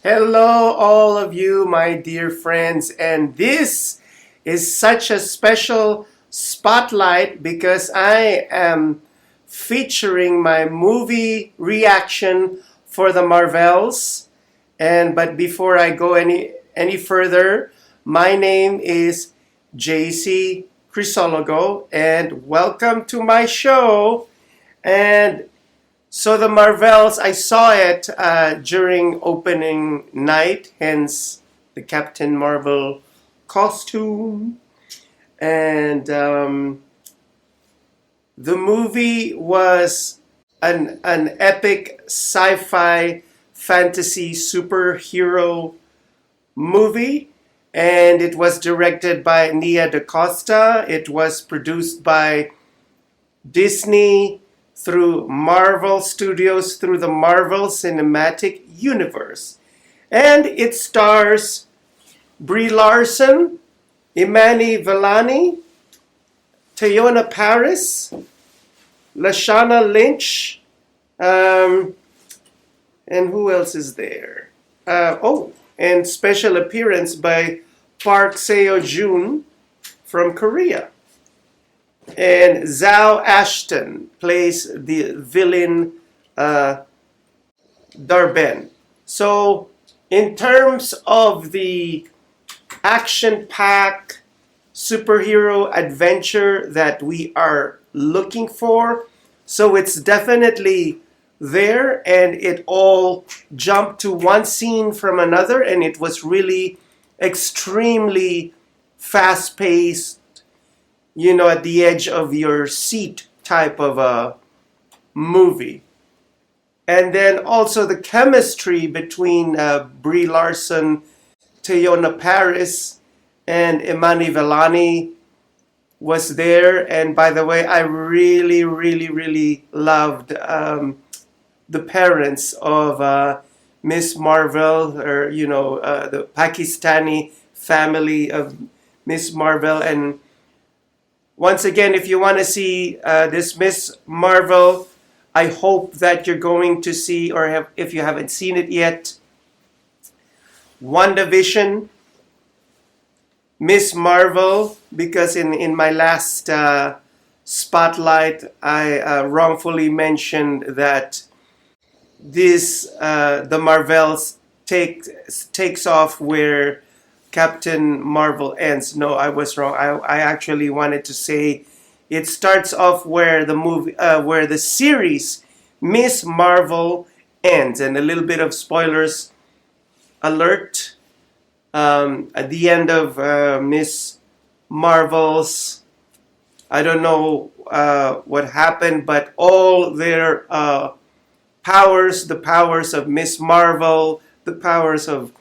Hello, all of you, my dear friends, and this is such a special spotlight because I am featuring my movie reaction for the Marvels. But before I go any further, my name is JC Crisologo, and welcome to my show. And so the Marvels, I saw it during opening night, hence the Captain Marvel costume. And the movie was an epic sci-fi fantasy superhero movie. And it was directed by Nia DaCosta. It was produced by Disney through Marvel Studios, through the Marvel Cinematic Universe. And it stars Brie Larson, Imani Vellani, Teyona Paris, Lashana Lynch, and who else is there? And special appearance by Park Seo-joon from Korea. And Zhao Ashton plays the villain Darben. So, in terms of the action-packed superhero adventure that we are looking for, so it's definitely there, and it all jumped to one scene from another, and it was really extremely fast-paced, at the edge of your seat type of a movie. And then also the chemistry between Brie Larson, Teyona Paris, and Imani Vellani was there. And by the way, I really, really, really loved the parents of Miss Marvel, or the Pakistani family of Miss Marvel. And once again, if you want to see this Miss Marvel, I hope that you're going to see, or if you haven't seen it yet, WandaVision, Miss Marvel, because in my last spotlight, I wrongfully mentioned that the Marvels takes off where Captain Marvel ends. No, I was wrong. I actually wanted to say it starts off where the series Miss Marvel ends, and a little bit of spoilers alert. At the end of Miss Marvel's, I don't know what happened, but all their powers, the powers of Miss Marvel, the powers of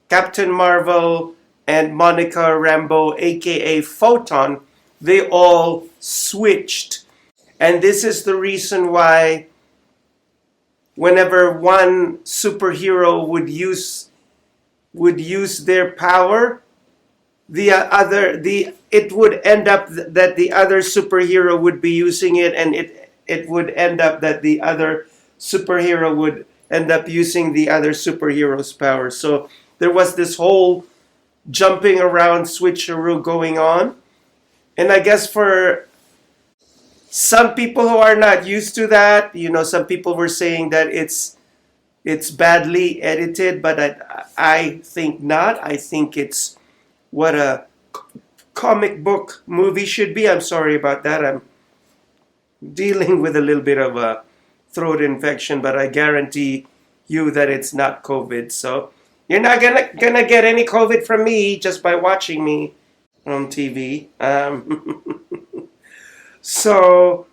Captain Marvel, and Monica Rambeau, aka Photon, they all switched. And this is the reason why whenever one superhero would use their power, it would end up that the other superhero would be using it, and it would end up that the other superhero would end up using the other superhero's power. So there was this whole jumping around switcheroo going on. And I guess for some people who are not used to that, some people were saying that it's badly edited, but I think not. I think it's what a comic book movie should be. I'm sorry about that. I'm dealing with a little bit of a throat infection, but I guarantee you that it's not COVID. So you're not gonna get any COVID from me just by watching me on TV. So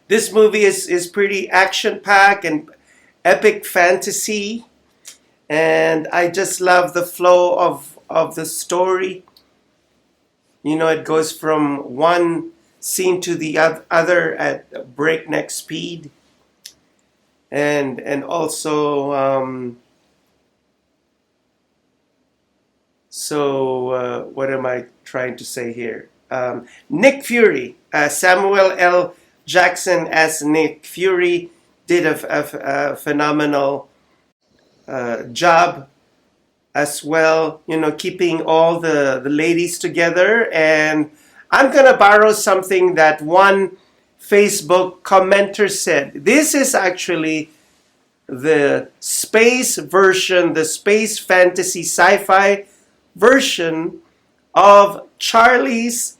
this movie is pretty action-packed and epic fantasy, and I just love the flow of the story. It goes from one scene to the other at breakneck speed, and also what am I trying to say here? Nick Fury, Samuel L. Jackson as Nick Fury did a phenomenal job as well, keeping all the ladies together. And I'm going to borrow something that one Facebook commenter said. This is actually the space version, the space fantasy sci-fi version of Charlie's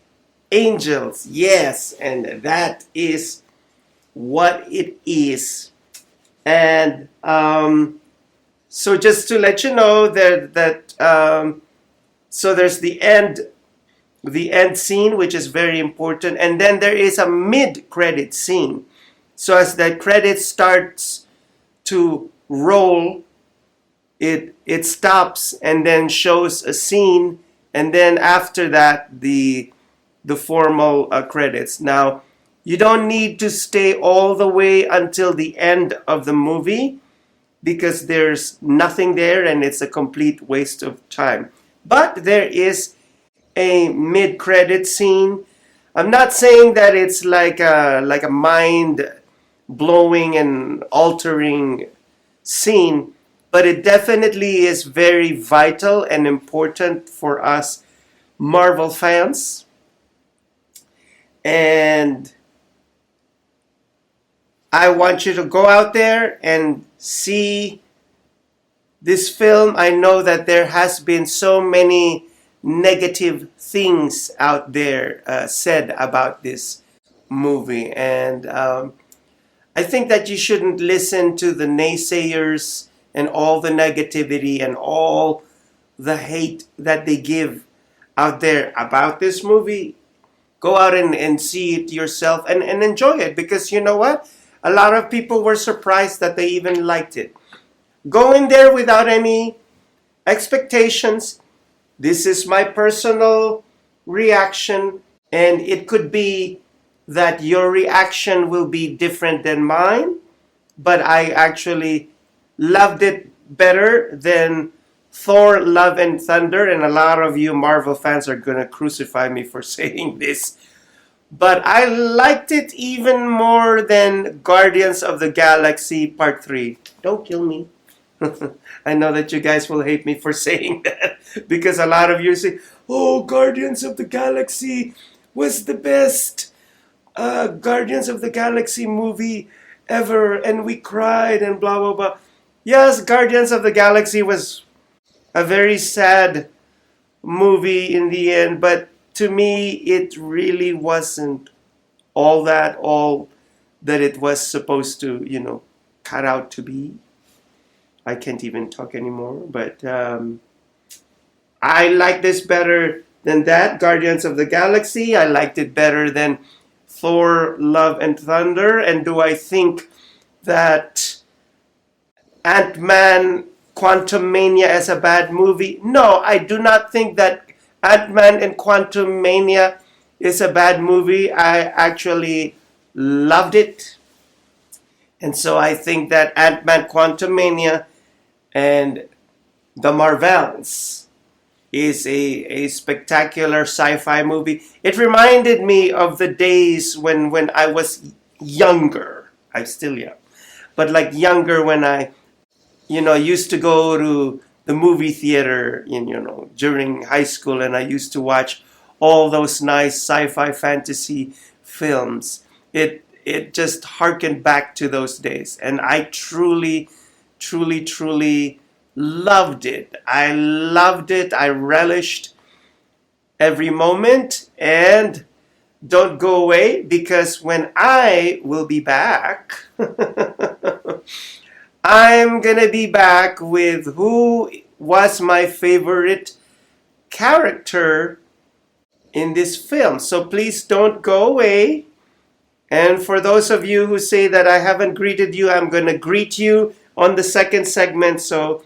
Angels. Yes, and that is what it is. And so just to let you know so there's the end scene, which is very important, and then there is a mid-credit scene. So as the credit starts to roll, it stops and then shows a scene, and then after that the formal credits. Now, you don't need to stay all the way until the end of the movie because there's nothing there and it's a complete waste of time. But there is a mid-credit scene. I'm not saying that it's like a mind-blowing and altering scene, but it definitely is very vital and important for us Marvel fans. And I want you to go out there and see this film. I know that there has been so many negative things out there said about this movie, and I think that you shouldn't listen to the naysayers and all the negativity and all the hate that they give out there about this movie. Go out and see it yourself and enjoy it, because you know what? A lot of people were surprised that they even liked it. Go in there without any expectations. This is my personal reaction, and it could be that your reaction will be different than mine, but I actually loved it better than Thor, Love and Thunder, and a lot of you Marvel fans are going to crucify me for saying this, but I liked it even more than Guardians of the Galaxy Part 3. Don't kill me. I know that you guys will hate me for saying that, because a lot of you say, oh, Guardians of the Galaxy was the best Guardians of the Galaxy movie ever, and we cried and blah blah blah. Yes, Guardians of the Galaxy was a very sad movie in the end, but to me it really wasn't all that it was supposed to, cut out to be. I can't even talk anymore, but I like this better than that, Guardians of the Galaxy. I liked it better than Thor, Love and Thunder. And do I think that Ant-Man Quantumania is a bad movie? No, I do not think that Ant-Man and Quantumania is a bad movie. I actually loved it. And so I think that Ant-Man Quantumania and The Marvels is a spectacular sci-fi movie. It reminded me of the days when I was younger. I'm still young. But like younger, when I used to go to the movie theater during high school, and I used to watch all those nice sci-fi fantasy films. It just harkened back to those days, and I truly loved it. I loved it. I relished every moment. And don't go away, because when I will be back, I'm gonna be back with who was my favorite character in this film. So please don't go away. And for those of you who say that I haven't greeted you, I'm going to greet you on the second segment. So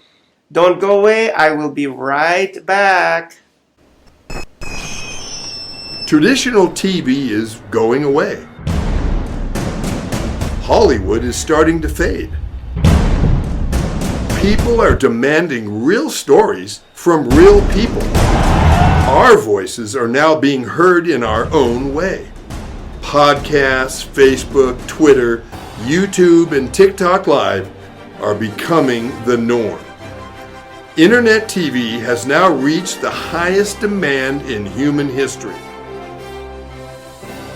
don't go away. I will be right back. Traditional TV is going away. Hollywood is starting to fade. People are demanding real stories from real people. Our voices are now being heard in our own way. Podcasts, Facebook, Twitter, YouTube, and TikTok Live are becoming the norm. Internet TV has now reached the highest demand in human history.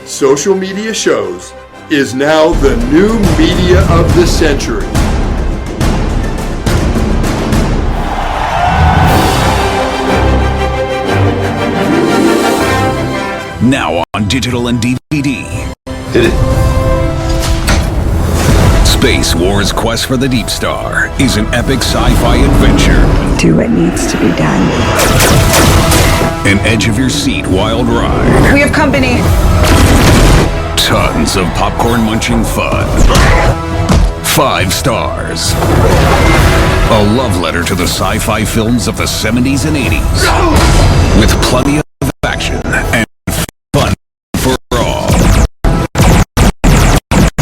Social media shows is now the new media of the century. Now on digital and DVD. Hit it. Space Wars Quest for the Deep Star is an epic sci-fi adventure. Do what needs to be done. An edge-of-your-seat wild ride. We have company. Tons of popcorn-munching fun. 5 stars. A love letter to the sci-fi films of the 70s and 80s. With plenty of action and fun for all.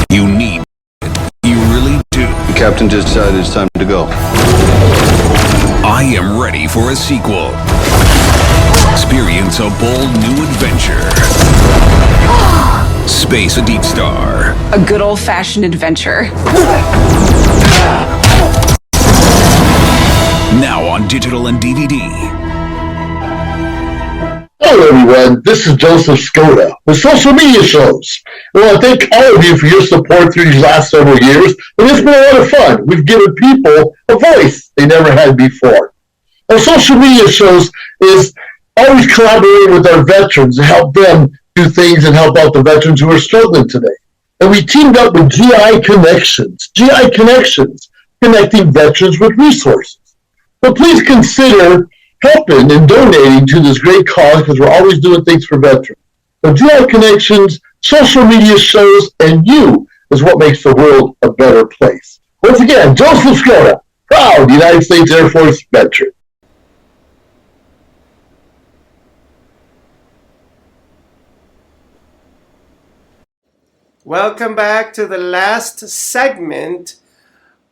You need it. You really do. The captain just decided it's time to go. I am ready for a sequel. Experience a bold new adventure. Space a Deep Star. A good old-fashioned adventure. Now on digital and DVD. Hello everyone, this is Joseph Skoda with Social Media Shows. I want to thank all of you for your support through these last several years, and it's been a lot of fun. We've given people a voice they never had before. Our Social Media Shows is always collaborating with our veterans to help them do things and help out the veterans who are struggling today. And we teamed up with GI Connections, connecting veterans with resources. So please consider helping and donating to this great cause because we're always doing things for veterans. So GI Connections, Social Media Shows, and you is what makes the world a better place. Once again, Joseph Skoda, proud United States Air Force veteran. Welcome back to the last segment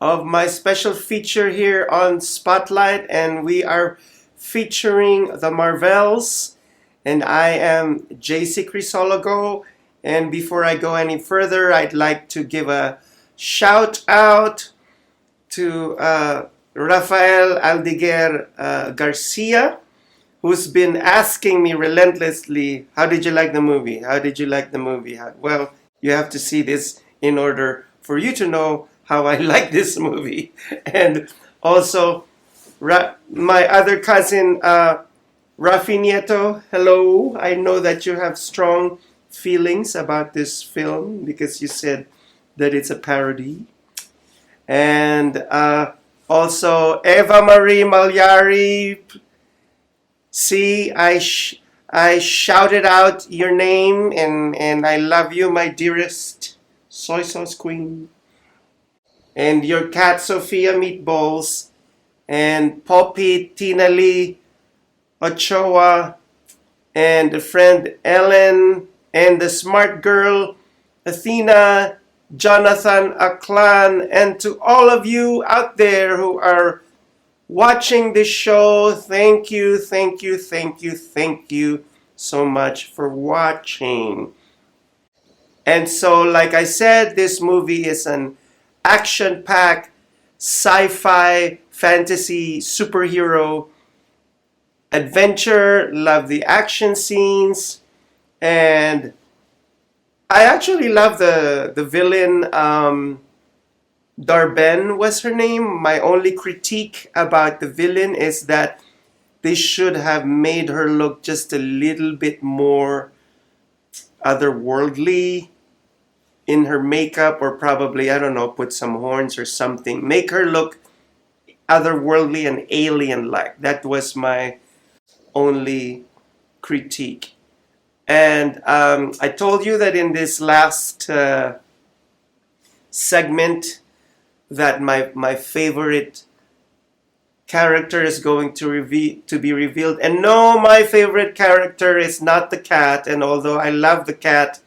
of my special feature here on Spotlight, and we are featuring the Marvels, and I am JC Crisologo. And before I go any further, I'd like to give a shout out to Rafael Aldeguer Garcia, who's been asking me relentlessly, how did you like the movie? How did you like the movie? Well, you have to see this in order for you to know how I like this movie. And also, my other cousin, Rafi Nieto, hello. I know that you have strong feelings about this film because you said that it's a parody. And also, Eva Marie Malyari. See, I shouted out your name, and I love you, my dearest soy sauce queen. And your cat, Sophia Meatballs, and Poppy Tina Lee Ochoa, and the friend Ellen, and the smart girl, Athena, Jonathan Aklan, and to all of you out there who are watching this show, thank you so much for watching. And so, like I said, this movie is an action-packed sci-fi fantasy superhero adventure. Love the action scenes, and I actually love the villain. Darben was her name. My only critique about the villain is that they should have made her look just a little bit more otherworldly in her makeup, or probably, I don't know, put some horns or something. Make her look otherworldly and alien-like. That was my only critique. And I told you that in this last segment that my favorite character is going to be revealed. And no, my favorite character is not the cat. And although I love the cat,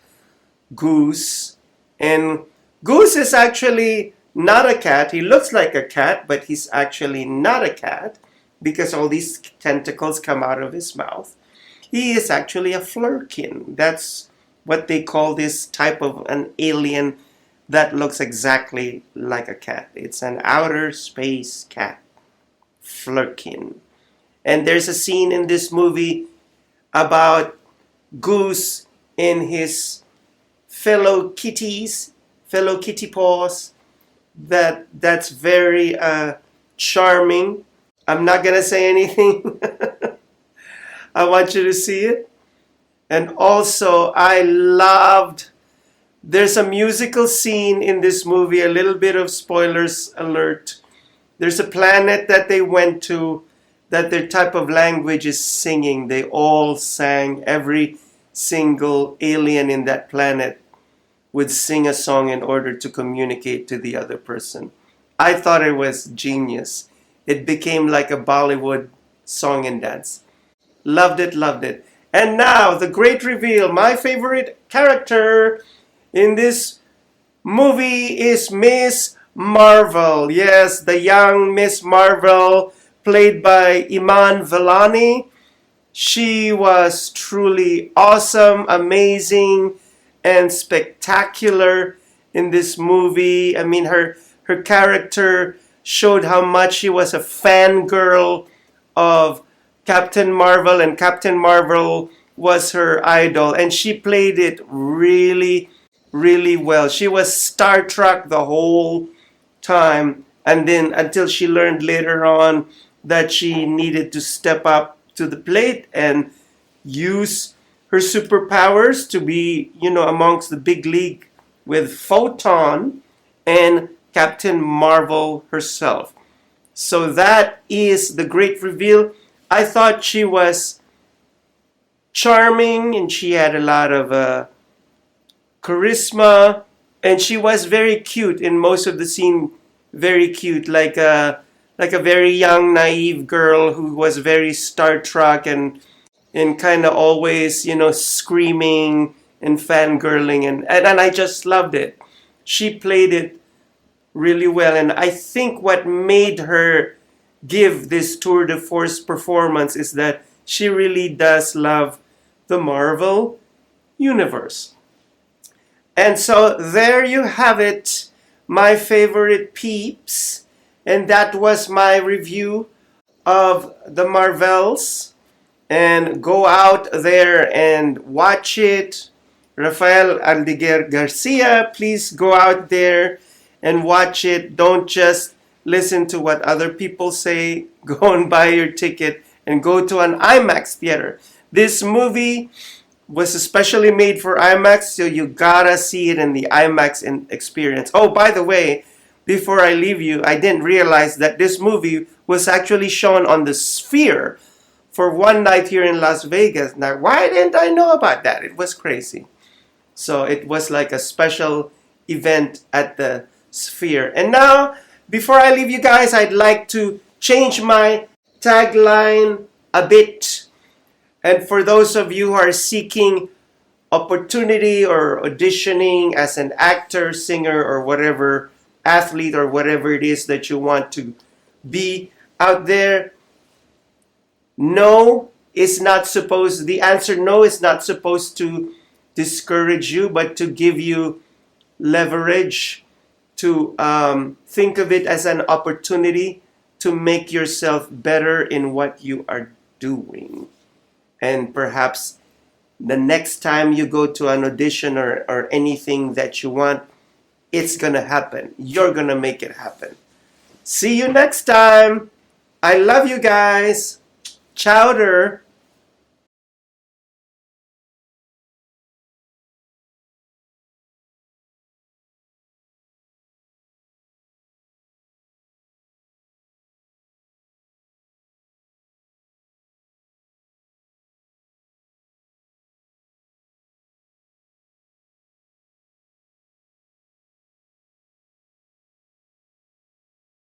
Goose, and Goose is actually not a cat. He looks like a cat, but he's actually not a cat because all these tentacles come out of his mouth. He is actually a flurkin. That's what they call this type of an alien that looks exactly like a cat. It's an outer space cat. Flurkin. And there's a scene in this movie about Goose and his fellow kitty paws. That's very charming. I'm not gonna say anything. I want you to see it. And also, there's a musical scene in this movie, a little bit of spoilers alert. There's a planet that they went to that their type of language is singing. They all sang, every single alien in that planet would sing a song in order to communicate to the other person. I thought it was genius. It became like a Bollywood song and dance. Loved it, loved it. And now, the great reveal. My favorite character in this movie is Miss Marvel. Yes, the young Miss Marvel, played by Iman Vellani. She was truly awesome, amazing, and spectacular in this movie. I mean, her character showed how much she was a fangirl of Captain Marvel, and Captain Marvel was her idol, and she played it really, really well. She was star-struck the whole time, and then until she learned later on that she needed to step up to the plate and use her superpowers to be, amongst the big league with Photon and Captain Marvel herself. So that is the great reveal. I thought she was charming and she had a lot of charisma, and she was very cute in most of the scene. Very cute, like a very young, naive girl who was very star-struck and kind of always, screaming and fangirling, and I just loved it. She played it really well, and I think what made her give this tour de force performance is that she really does love the Marvel universe. And so there you have it, my favorite peeps, and that was my review of the Marvels. And go out there and watch it. Rafael Aldeguer Garcia, please go out there and watch it. Don't just listen to what other people say. Go and buy your ticket and go to an IMAX theater. This movie was especially made for IMAX, so you gotta see it in the IMAX experience. Oh, by the way, before I leave you, I didn't realize that this movie was actually shown on the Sphere for one night here in Las Vegas. Now, why didn't I know about that? It was crazy. So it was like a special event at the Sphere. And now, before I leave you guys, I'd like to change my tagline a bit. And for those of you who are seeking opportunity or auditioning as an actor, singer, or whatever, athlete, or whatever it is that you want to be out there, the answer no is not supposed to discourage you, but to give you leverage, to think of it as an opportunity to make yourself better in what you are doing. And perhaps the next time you go to an audition or anything that you want, it's going to happen. You're going to make it happen. See you next time. I love you guys. Chowder.